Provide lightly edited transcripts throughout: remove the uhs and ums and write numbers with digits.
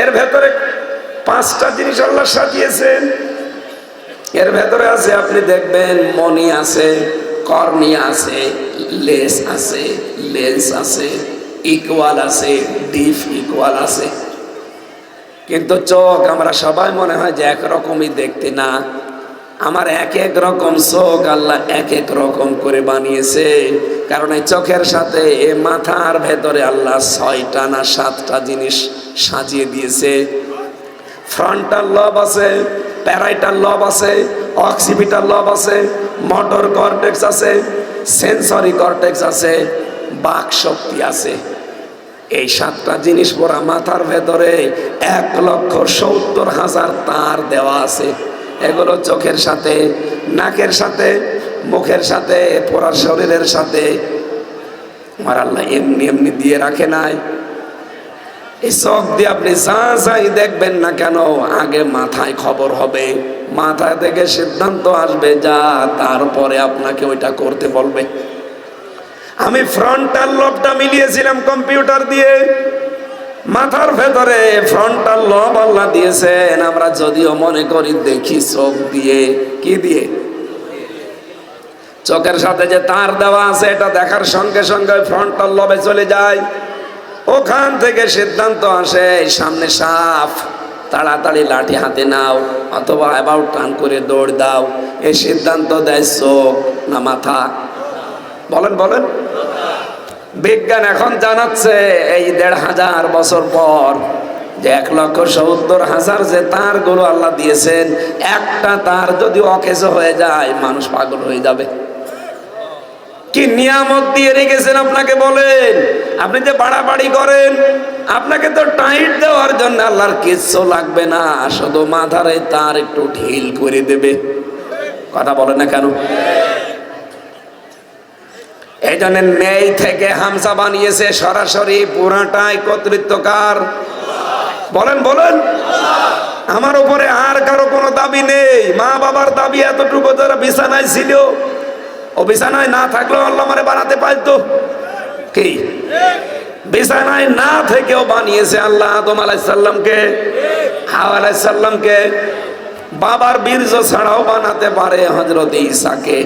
এর ভেতরে 5টা জিনিস আল্লাহ সাজিয়েছেন। এর ভেতরে আছে, আপনি দেখবেন, মনি আছে, কর্নিয়া আছে, লেস আছে, লেন্স আছে, ইকুয়াল আছে, ডিপ ইকুয়াল আছে। কিন্তু চোখ আমরা সবাই মনে হয় যে একরকমই দেখতে, না। আমার এক এক রকম চোখ আল্লাহ এক এক রকম করে বানিয়েছে। কারণ এই চোখের সাথে এ মাথার ভেতরে আল্লাহ 6টা না 7টা জিনিস সাজিয়ে দিয়েছে। ফ্রন্টাল লব আছে, প্যারাইটাল লব আছে, অক্সিপিটাল লব আছে, মোটর কর্টেক্স আছে, সেন্সরি কর্টেক্স আছে, বাক শক্তি আছে। এই 7টা জিনিস পড়া মাথার ভেতরে 1,70,000 তার দেওয়া আছে। এগুলো চোখের সাথে, নাকের সাথে, মুখের সাথে, পুরা শরীরের সাথে আমার আল্লাহ এমনি এমনি দিয়ে রাখে নাই। এই চোখ দিয়ে আপনি যা যাই দেখবেন না কেন, আগে মাথায় খবর হবে, মাথা থেকে সিদ্ধান্ত আসবে যা, তারপরে আপনাকে ওইটা করতে বলবে। আমি ফ্রন্টাল লবটা মিলিয়েছিলাম কম্পিউটার দিয়ে, মাথার ভেতরে ফ্রন্টাল লব আল্লাহ দিয়েছেন। আমরা যদিও মনে করি দেখি চোখ দিয়ে, কি দিয়ে? চোখের সাথে যে তার দেওয়া আছে, এটা দেখার সঙ্গে সঙ্গে ফ্রন্টাল লবে চলে যায়। ওখান থেকে সিদ্ধান্ত আসে, সামনে সাপ, তাড়াতাড়ি লাঠি হাতে নাও, অথবা অ্যাবাউট টার্ন করে দৌড় দাও। এই সিদ্ধান্ত দেয় চোখ না মাথা? বলেন বলেন। বিজ্ঞান এখন জানাচ্ছে এই 1,500 বছর পর যে 1,70,000 যে তারগুলো আল্লাহ দিয়েছেন, একটা তার যদি অকেজ হয়ে যায় মানুষ পাগল হয়ে যাবে। কি নিয়ামত দিয়ে রেখেছেন আপনাকে বলেন। আপনি যে বাড়াবাড়ি করেন, আপনাকে তো টাইট দেওয়ার জন্য আল্লাহর কিচ্ছু লাগবে না, শুধু মাথার এই তার একটু ঢিল করে দেবে। কথা বলে না কেন? এই জন্য নেই থেকে হামসা বানিয়েছে, সরাসরি পুরাটাই কর্তৃত্বকার। বলেন বলেন। আমার উপরে আর কারো কোনো দাবি নেই। মা বাবার দাবি এতটুকু, যারা বিছানায় ছিল, ও বিছানায় না থাকলেও আল্লাহ আমারে বানাতে পারতো। কি বিছানায় না থেকেও বানিয়েছে আল্লাহ আদম আলাইহিস সালামকে, হাওয়া আলাইহিস সালামকে। বাবার বীর্য ছাড়াও বানাতে পারে হযরত ঈসাকে।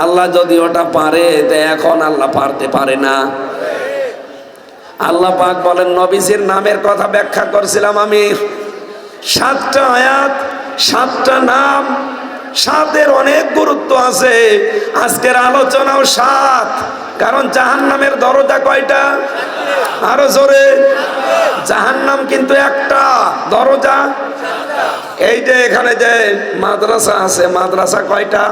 আল্লাহ যদি ওটা পারে, তো এখন আল্লাহ পারতে পারে না? আল্লাহ পাক বলেন, নবীজির নামের কথা ব্যাখ্যা করছিলাম আমি। 7টা আয়াত, 7টা নাম, 7-এর অনেক গুরুত্ব আছে। আজকের আলোচনাও 7। কারণ জাহান্নামের দরজা কয়টা? আরো জোরে। জাহান্নাম কিন্তু একটা, দরজা। এই যে এখানে যে মাদ্রাসা আছে, মাদ্রাসা কয়টা?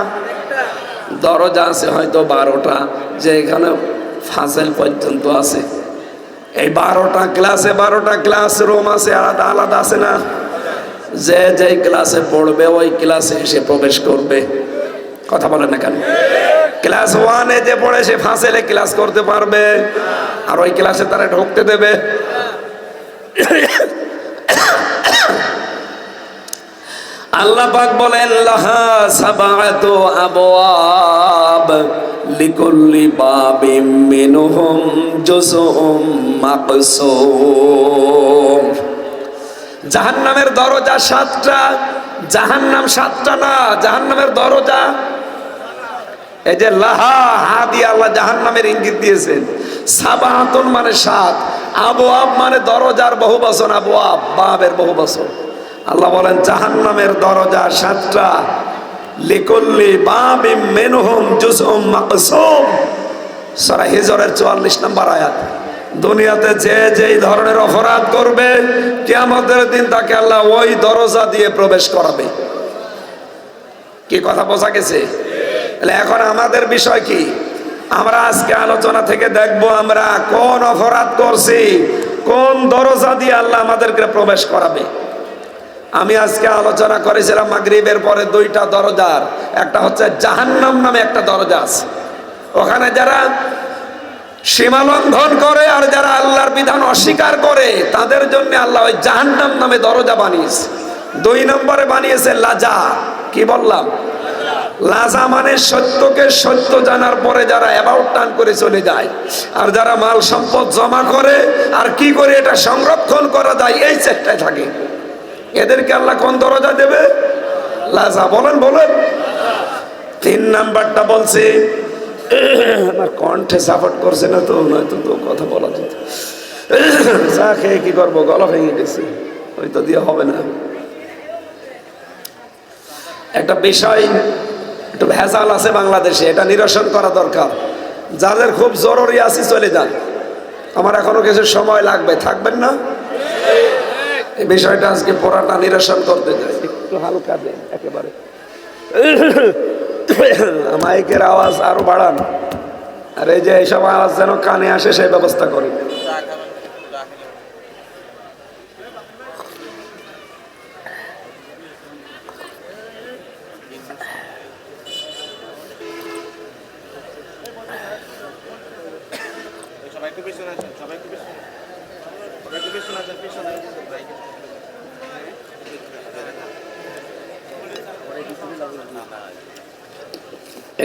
দরজা আছে হয়তো 12টা, যে এখানে ফাজেল পর্যন্ত আছে। এই 12টা ক্লাসে 12টা ক্লাসরুম আছে, আলাদা আলাদা আছে না? যে যেই ক্লাসে পড়বে ওই ক্লাসে এসে প্রবেশ করবে। কথা বলে না কেন? ক্লাস 1-এ যে পড়ে সে ফাজেলে ক্লাস করতে পারবে, আর ওই ক্লাসে তারা ঢুকতে দেবে? আল্লাহ পাক বলেন, লাহা সাবাতু আবওয়াব লিকুল্লি বাবিম মিনহুম জুজউম মাকসুম। জাহান্নামের দরজা 7টা, জাহান্নাম 7টা না, জাহান্নামের দরজা। এই যে লাহা, হা দিয়ে আল্লাহ জাহান্নামের ইঙ্গিত দিয়েছেন। সাবাতুন মানে 7, আবওয়াব মানে দরজার বহু বচন, আবওয়াব বাবের বহু বচন। আল্লাহ বলেন জাহান্নামের দরজা 7টা। লিকুল্লি বাবিম মিনহুম জুজউম মাকসুম। সূরা হিজরের 44 নম্বর আয়াত। দুনিয়াতে যে যেই ধরনের অপরাধ করবে, কিয়ামতের দিন তাকে আল্লাহ ওই দরজা দিয়ে প্রবেশ করাবে। কি কথা বোঝা গেছে? এখন আমাদের বিষয় কি? আমরা আজকে আলোচনা থেকে দেখব আমরা কোন অপরাধ করছি, কোন দরজা দিয়ে আল্লাহ আমাদেরকে প্রবেশ করাবে। আমি আজকে আলোচনা করেছিলাম মাগরিবের পরে 2টা দরজার। একটা হচ্ছে জাহান্নাম নামে একটা দরজা আছে, ওখানে যারা সীমা লঙ্ঘন করে আর যারা আল্লাহর বিধান অস্বীকার করে তাদের জন্য আল্লাহ ওই জাহান্নাম নামে দরজা বানিয়েছে। 2 নম্বরে বানিয়েছে লাজা। কি বললাম? লাজা মানে সত্যকে সত্য জানার পরে যারা অ্যাবাউট টান করে চলে যায়, আর যারা মাল সম্পদ জমা করে আর কি করে এটা সংরক্ষণ করা যায় এই চেষ্টায় থাকে, এদেরকে আল্লাহ কোন দরজা দেবে? লাজা। বলেন বলেন। 3 নাম্বারটা বলছে, আমার কণ্ঠে সাপোর্ট করছে না তো, নয়তো তো কথা বলা যেত। চা খেয়ে কি করবো, গলা ভেঙে গেছে, ওই তো দিয়ে হবে না। একটা বিষয় একটু ভেজাল আছে বাংলাদেশে, এটা নিরসন করা দরকার। যাদের খুব জরুরি আছে চলে যান, আমার এখনো কিছু সময় লাগবে, থাকবেন না? এই বিষয়টা আজকে পুরাটা নিরসন করতে যাই, একটু হালকা দেন একেবারে। মাইকের আওয়াজ আরো বাড়ান, আর এই যে এইসব আওয়াজ যেন কানে আসে সেই ব্যবস্থা করেন।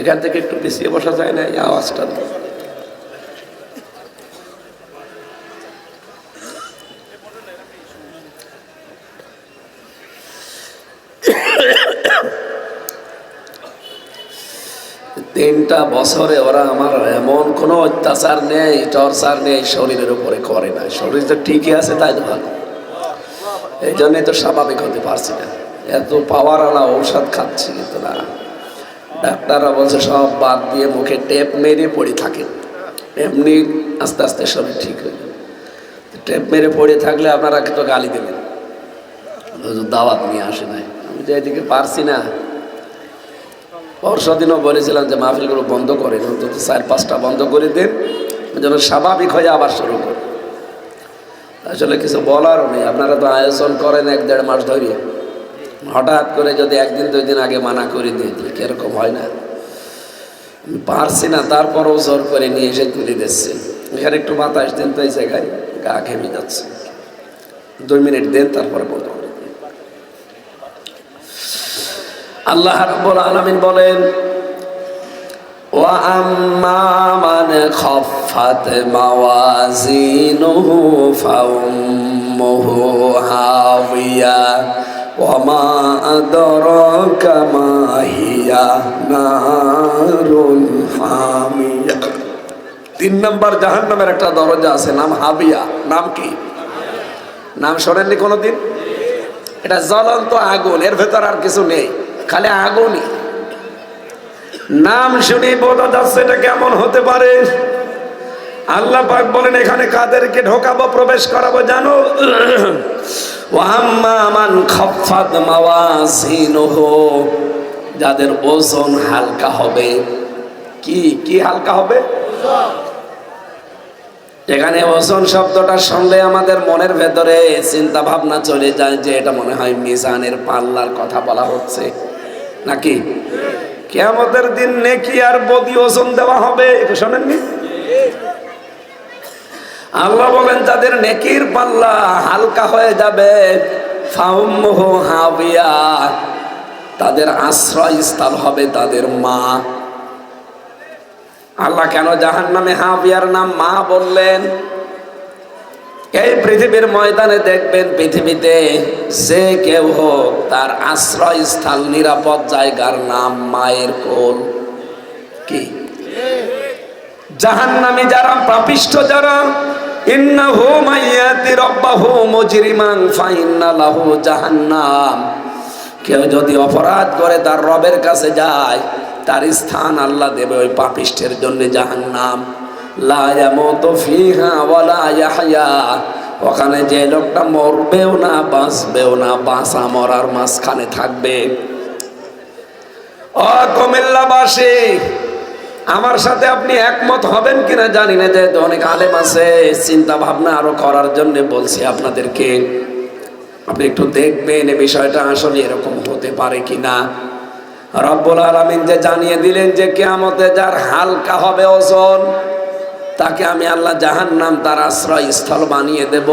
এখান থেকে একটু পিছিয়ে বসা যায় না, এই আওয়াজটা? তিনটা বছরে ওরা আমার এমন কোনো অত্যাচার নেই, টর্চার নেই শরীরের উপরে করে না। শরীর তো ঠিকই আছে, তাই তো ভালো। এই জন্যই তো স্বাভাবিক হতে পারছি না। এত পাওয়ার আলা ঔষধ খাচ্ছি কিন্তু না। ডাক্তাররা বলছে সব বাদ দিয়ে মুখে টেপ মেরে পড়ে থাকেন, এমনি আস্তে আস্তে শরীর ঠিক হয়ে যাবে। টেপ মেরে পড়ে থাকলে আপনারা তো গালি দেবেন, দাওয়াত নিয়ে আসে নাই। আমি যে এদিকে পারছি না। পরশু দিনও বলেছিলাম যে মাহফিলগুলো বন্ধ করেন, অন্তত 4-5টা বন্ধ করে দেন, যেন স্বাভাবিক হয়ে আবার শুরু করে। আসলে কিছু বলারও নেই। আপনারা তো আয়োজন করেন 1-1.5 মাস ধরে, হঠাৎ করে যদি 1-2 দিন আগে মানা করে দিয়ে দিই, কিরকম হয় না? পারছি না, তারপরও জোর করে নিয়ে এসে তুলে দিচ্ছে। এখানে একটু বাতাস দেন তো, এই জায়গায় গা ঘেমে যাচ্ছে। 2 মিনিট দেন, তারপরে বন্ধ করে দিন। আল্লাহ রাব্বুল আলামিন বলেন, ওয়া আম্মা মান খাফফাত মাওয়াজিনুহু ফাউম্মুহু হাওিয়া ওয়া মা আদরাকা মা হিয়া নারুন হামিয়া। 3 নম্বর জাহান্নামের একটা দরজা আছে, নাম হাবিয়া। নাম কি? নাম শোনেননি কোনোদিন? এটা জ্বলন্ত আগুন, এর ভেতর আর কিছু নেই, খালি আগুনই। নাম শুনে বোঝা যাচ্ছে এটা কেমন হতে পারে। আল্লাহ পাক বলেন এখানে কাদেরকে ঢোকাবো, প্রবেশ করাবো জানো? ওয়াম্মা মান খাফফাত মাওয়াজিনুহু, যাদের ওজন হালকা হবে। কি কি হালকা হবে? এখানে ওজন শব্দটা শুনলে আমাদের মনের ভেতরে চিন্তা ভাবনা চলে যায় যে এটা মনে হয় মিজানের পাল্লার কথা বলা হচ্ছে নাকি? কিয়ামতের দিন নেকি আর বদি ওজন দেওয়া হবে, শোনেননি? আল্লাহ বলেন যাদের নেকির পাল্লা হালকা হয়ে যাবে, ফাউম্মুহু হাবিয়া, তাদের আশ্রয়স্থল হবে তাদের মা। আল্লাহ কেন জাহান্নামে হাবিয়ার নাম মা বললেন? এই পৃথিবীর ময়দানে দেখবেন, পৃথিবীতে যে কেউ হোক তার আশ্রয়স্থল, নিরাপদ জায়গার নাম মায়ের কোল। কি? জাহান্নামী যারা, পাপিষ্ঠ যারা, ইন্নাহু মাইয়াতি রাব্বাহু মুজরিমান ফাইন্না লাহু জাহান্নাম, কেউ যদি অপরাধ করে তার রবের কাছে যায়, তার স্থান আল্লাহ দেবে ওই পাপিষ্ঠের জন্য জাহান্নাম। লা ইয়ামুতু ফিহা ওয়ালা ইয়াহইয়া, ওখানে যে লোকটা মরবেও না বাঁচবেও না, বাঁচা মরার মাঝখানে থাকবে। ও কুমিল্লাবাসী, আমার সাথে আপনি একমত হবেন কিনা জানি না, যে অনেক আলেম আছে, চিন্তা ভাবনা আরো করার জন্য বলছি আপনাদেরকে। আপনি একটু দেখবেন এই বিষয়টা আসলে এরকম হতে পারে কিনা। রব্বুল আলামিন যে জানিয়ে দিলেন যে কিয়ামতে যার হালকা হবে ওজন, তাকে আমি আল্লাহ জাহান্নাম তার আশ্রয়স্থল বানিয়ে দেব।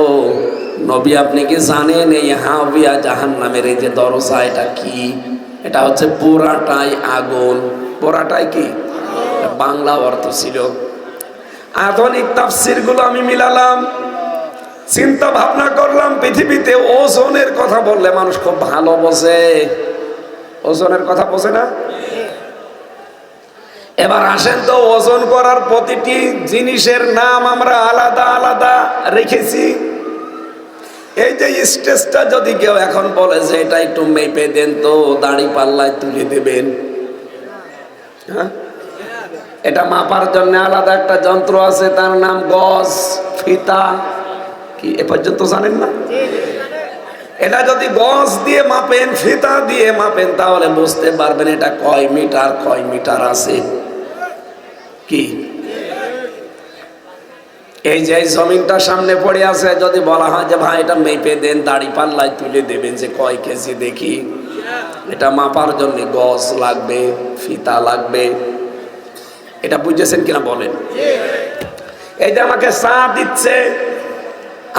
নবী আপনি কি জানেন এই হাবিয়া জাহান্নামের এই যে দরজা, এটা কি? এটা হচ্ছে পোড়াটাই আগুন। পোড়াটাই কি বাংলা অর্থ ছিল। আধুনিক তাফসির গুলো আমি মিলালাম, চিন্তা ভাবনা করলাম, পৃথিবীতে ওজনের কথা বললে মানুষ খুব ভালো বোঝে। ওজনের কথা বোঝে না? এবার আসেন তো, ওজন করার প্রতিটি জিনিসের নাম আমরা আলাদা আলাদা রেখেছি। এই যে স্টেজটা যদি কেউ এখন বলে যে এটা একটু মেপে দেন তো, দাড়ি পাল্লায় তুলে দেবেন, হ্যাঁ, এটা মাপার জন্য আলাদা একটা যন্ত্র আছে, তার নাম গজ, ফিতা, কি এ পর্যন্ত জানেন না? এটা যদি গজ দিয়ে মাপেন, ফিতা দিয়ে মাপেন, তাহলে বুঝতে পারবেন এটা কয় মিটার আছে। কি এই যে জমিনটা সামনে পড়ে আছে, যদি বলা হয় যে ভাই এটা মেপে দেন, দাড়ি পাল্লায় তুলে দেবেন যে কয় কেজি দেখি, এটা মাপার জন্য গজ লাগবে, ফিতা লাগবে। এটা বুঝেছেন কিনা বলেন? এই যে আমাকে চা দিচ্ছে,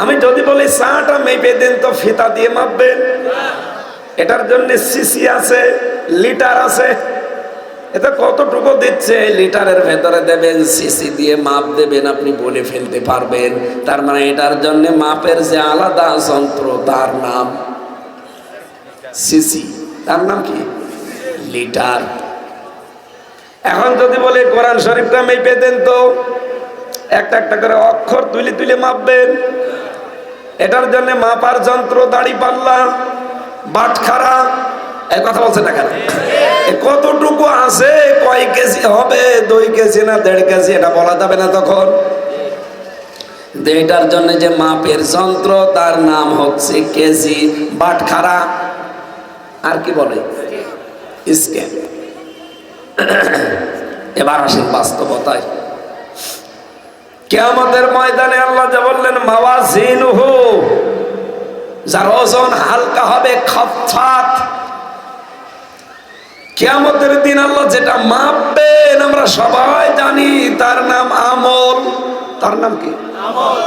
আমি যদি বলি চাটা মেপে দেন তো ফিতা দিয়ে মাপবেন, এটার জন্য সিসি আছে, লিটার আছে, এটা কতটুকু দিচ্ছে লিটারের ভেতরে দেবেন, সিসি দিয়ে মাপ দেবেন, আপনি বলে ফেলতে পারবেন। তার মানে এটার জন্য মাপের যে আলাদা যন্ত্র, তার নাম সিসি, তার নাম কি লিটার। এখন যদি বলে কোরআন শরীফটা মেপে দেন তো, একটা একটা করে অক্ষর তুলে তুলে মাপবেন, এটার জন্য মাপার যন্ত্র, দাড়ি পাল্লা, বাটখারা, এই কথা বলছে না কেন? কতটুকু আছে, কয় কেজি হবে, 2 কেজি না 1.5 কেজি, এটা বলা যাবে না তখন। এটার জন্য যে মাপের যন্ত্র, তার নাম হচ্ছে কেজি, বাটখারা, আর কি বলে স্কেল। এবার আসেন বাস্তবতায়। কিয়ামতের ময়দানে আল্লাহ যা বললেন, মাওয়াজিনুহু, যার ওজন হালকা হবে, খাফফাত। কিয়ামতের দিন আল্লাহ যেটা মাপবেন আমরা সবাই জানি, তার নাম আমল। তার নাম কি? আমল।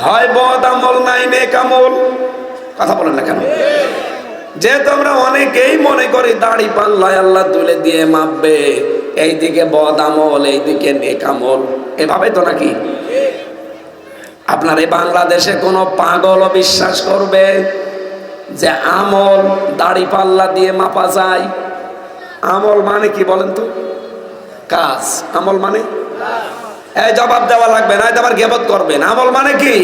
হয় বদ আমল, নাই নেক আমল। কথা বলেন না কেন? যেহেতু আমরা অনেকেই মনে করি দাড়ি পাল্লায় আল্লাহ তুলে দিয়ে মাপবে, এইদিকে বদ আমল, এইদিকে নেক আমল, এভাবে তো নাকি? আপনার এই বাংলাদেশে কোনো পাগল বিশ্বাস করবে যে আমল দাড়ি পাল্লা দিয়ে মাপা যায়? আমল মানে কি বলেন তো? কাজ। আমল মানে এই জবাব দেওয়া লাগবে না, আবার গেবত করবেন। আমল মানে কি?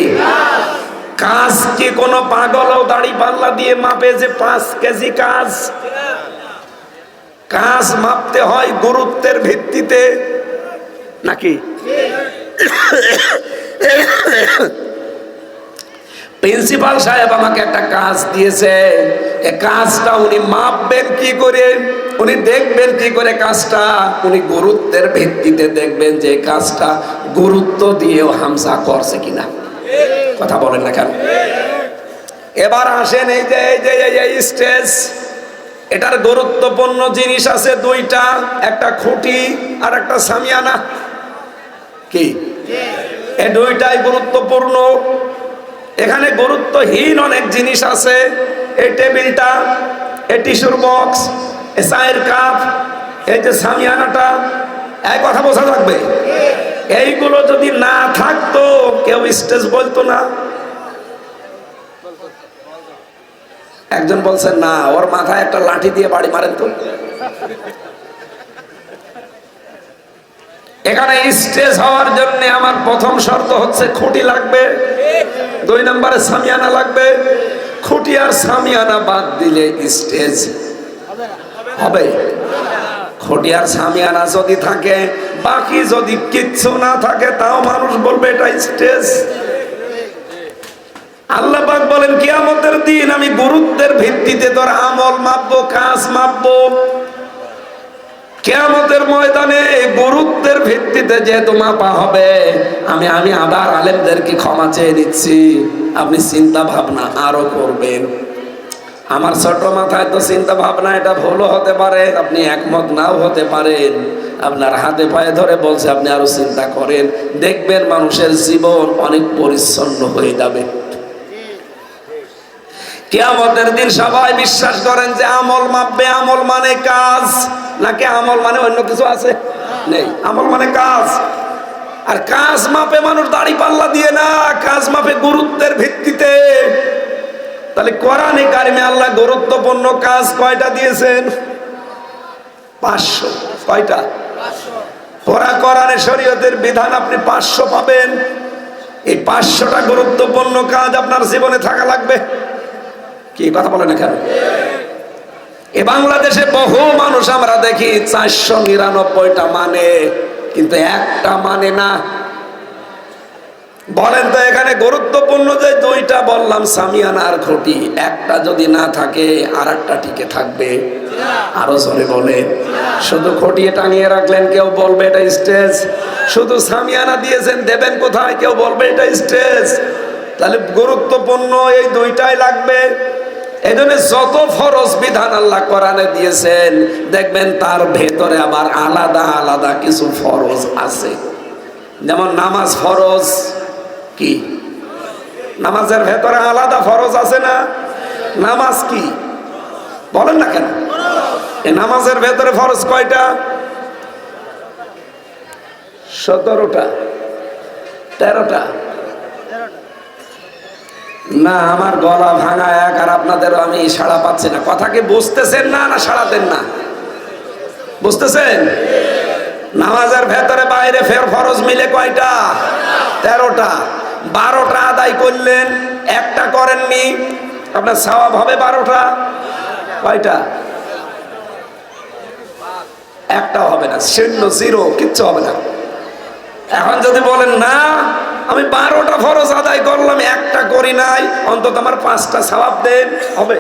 কাজ। কি কোনো পাগলও দাড়ি পাল্লা দিয়ে মাপে যে 5 কেজি কাজ? কাজ মাপতে হয় গুরুত্বের ভিত্তিতে নাকি? প্রিন্সিপাল সাহেব আমাকে একটা কাজ দিয়েছে, এই কাজটা উনি মাপবেন কি করে, উনি দেখবেন কি করে কাজটা? উনি গুরুত্বের ভিত্তিতে দেখবেন যে কাজটা গুরুত্ব দিয়েও হামজা করছে কিনা। কথা বলেন না কেন? এবার আসেন, এই যে স্টেজ, এটার গুরুত্বপূর্ণ জিনিস আছে 2টা, একটা খুঁটি আর একটা সামিয়ানা। কি এই 2টাই গুরুত্বপূর্ণ। এখানে গুরুত্বহীন অনেক জিনিস আছে। এই টেবিলটা, এই টিস্যুর বক্স, এই চায়ের কাপ, এই যে সামিয়ানাটা, এই কথা বোঝা লাগবে। এইগুলো যদি না থাকতো কেউ স্টেজ বলতো না। একজন বলছে না, ওর মাথায় একটা লাঠি দিয়ে বাড়ি মারেন তো। এখানে স্টেজ হওয়ার জন্য আমার প্রথম শর্ত হচ্ছে খুঁটি লাগবে, 2 নম্বরে সামিয়ানা লাগবে। খুঁটি আর সামিয়ানা বাদ দিলে স্টেজ হবে। খুঁটি আর সামিয়ানা যদি থাকে, বাকি যদি কিচ্ছু না থাকে, তাও মানুষ বলবে এটা স্টেজ। আল্লাহ পাক বলেন কিয়ামতের দিন আমি গুরুত্বের ভিত্তিতে তোর আমল মাপবো, কাজ মাপবো। কিয়ামতের ময়দানে গুরুত্বের ভিত্তিতে যেহেতু মাপা হবে, আমি আবার আলেমদেরকে ক্ষমা চেয়ে দিচ্ছি, আপনি চিন্তা ভাবনা আরো করবেন। আমার ছোট মাথায় তো চিন্তা ভাবনা এটা ভুলও হতে পারে, আপনি একমত নাও হতে পারেন। আপনার হাতে পায়ে ধরে বলছে আপনি আরো চিন্তা করেন, দেখবেন মানুষের জীবন অনেক পরিচ্ছন্ন হয়ে যাবে। কিয়ামতের দিন সবাই বিশ্বাস করেন যে আমল মাপবে, আমল মানে কাজ, নাকি আমল মানে অন্য কিছু আছে? নেই, আমল মানে কাজ। আর কাজ মাপে মানুষ দাড়ি পাল্লা দিয়ে না, কাজ মাপে গুরুত্বের ভিত্তিতে। তাহলে কোরআনে কারিমে আল্লাহ গুরুত্বপূর্ণ কাজ কয়টা দিয়েছেন? 500। কয়টা? পুরা কোরআনে শরীয়তের বিধান আপনি 500 পাবেন। এই 500টা গুরুত্বপূর্ণ কাজ আপনার জীবনে থাকা লাগবে। কি কথা বলেন এখানে? এ বাংলাদেশে বহু মানুষ আমরা দেখি 499টা মানে, কিন্তু একটা মানে না। বলেন তো এখানে গুরুত্বপূর্ণ যে 2টা বললাম, সামিয়ানা আর খুঁটি, একটা যদি না থাকে আর একটা টিকে থাকবে? আরো জোরে বলে। শুধু খুঁটিয়ে টাঙিয়ে রাখলেন, কেউ বলবে এটা স্টেজ। শুধু সামিয়ানা দিয়েছেন, দেবেন কোথায়? কেউ বলবে এটা স্টেজ। তাহলে গুরুত্বপূর্ণ এই 2টাই লাগবে। এই জন্য যত ফরজ বিধান আল্লাহ কোরআনে দিয়েছেন, দেখবেন তার ভেতরে আবার আলাদা আলাদা কিছু ফরজ আছে। যেমন নামাজ ফরজ। কি? নামাজের ভেতরে আলাদা ফরজ আছে না? নামাজ কি বলেন না কেন? এই নামাজের ভেতরে ফরজ কয়টা? 17টা, 13টা। না, আমার গলা ভাঙা এক, আর আপনাদেরও আমি সাড়া পাচ্ছি না। কথা কি বুঝতেছেন না, না সাড়া দেন না? বুঝতেছেন? নামাজের ভেতরে বাইরে ফের ফরজ মিলে কয়টা? 13টা। 12টা আদায় করলেন, একটা করেননি, আপনার সওয়াব হবে 12টা। কয়টা? একটাও হবে না, শূন্য, জিরো, কিচ্ছু হবে না। এখন যদি বলেন না আমি 12টা ফরজ আদায় করলাম, একটা করি নাই, অন্তত আমার 5টা সওয়াব দেন, হবে?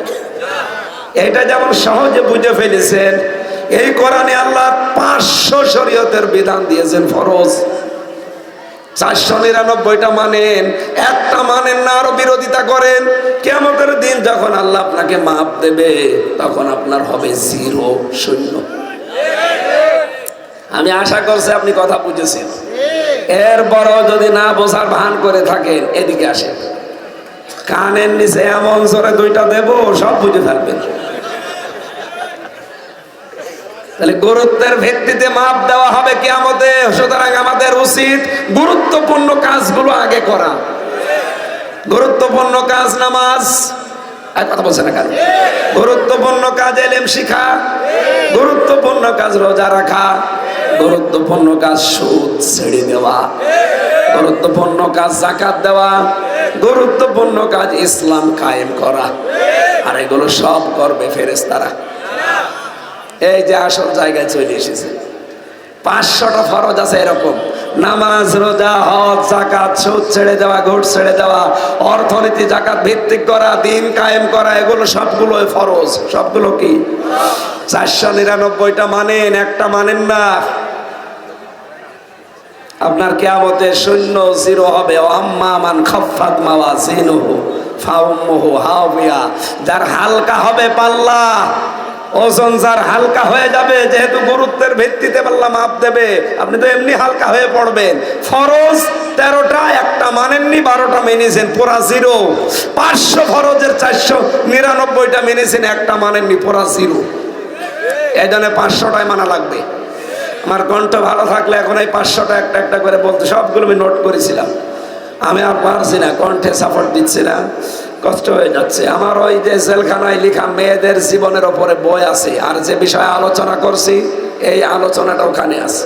এটা যেমন সহজে বুঝে ফেলেছেন, এই কোরআনে আল্লাহ 500 শরীয়তের বিধান দিয়েছেন ফরজ। 499টা মানেন, একটা মানেন না, আরো বিরোধিতা করেন। কিয়ামতের দিন যখন আল্লাহ আপনাকে মাপ দেবে, তখন আপনার হবে 0, শূন্য। আমি আশা করছি আপনি কথা বুঝেছেন। এরপরও যদি না বোঝার ভান করে থাকেন, এদিকে আসেন, কানের নিচে এমন জোরে 2টা দেব, সব বুঝে থাকবেন। তাহলে গুরুত্বের ভিত্তিতে মাপ দেওয়া হবে কিয়ামতে। সুতরাং আমাদের উচিত গুরুত্বপূর্ণ কাজগুলো আগে করা। গুরুত্বপূর্ণ কাজ নামাজ, আর কথা বলছে না কেন? গুরুত্বপূর্ণ কাজ ইলম শিখা, গুরুত্বপূর্ণ কাজ রোজা রাখা, গুরুত্বপূর্ণ কাজ সুদ ছেড়ে দেওয়া, গুরুত্বপূর্ণ কাজ যাকাত দেওয়া, গুরুত্বপূর্ণ কাজ ইসলাম কায়েম করা। আর এগুলো সব করবে ফেরেশতারা। এই যে আসল জায়গায় চলে এসেছে। 500টা ফরজ আছে এরকম: নামাজ, রোজা, হজ, যাকাত, সুদ ছেড়ে দেওয়া, ঘুষ ছেড়ে দেওয়া, অর্থনীতি জাকাত ভিত্তিক করা, দিন কায়েম করা, এগুলো সবগুলো ফরজ। সবগুলো কি? 499টা মানেন, একটা মানেন না, আপনার কিয়ামতে শূন্য, জিরো হবে। আম্মা মান খাফফাত মাওয়াজিনুহু ফাউম্মুহু হাওিয়া। যার হালকা হবে পাল্লা, ওজন যার হালকা হয়ে যাবে, যেহেতু গুরুত্বের ভিত্তিতে পাল্লা মাপ দেবে, আপনি তো এমনি হালকা হয়ে পড়বেন। ফরজ 13টা, একটা মানেননি, 12টা মেনেছেন, পুরা 0। 500 ফরজের 499টা মেনেছেন, একটা মানেননি, পুরা 0। এই জন্য 500টাই মানা লাগবে। আমার কণ্ঠ ভালো থাকলে এখন এই 500টা একটা একটা করে বলতে, সবগুলো আমি নোট করেছিলাম। আমি আর পারছি না, কণ্ঠে সাপোর্ট দিচ্ছি না, কষ্ট হয়ে যাচ্ছে আমার। ওই যে জেলখানায় লেখা মেয়েদের জীবনের ওপরে বই আছে, আর যে বিষয়ে আলোচনা করছি, এই আলোচনাটা ওখানে আছে।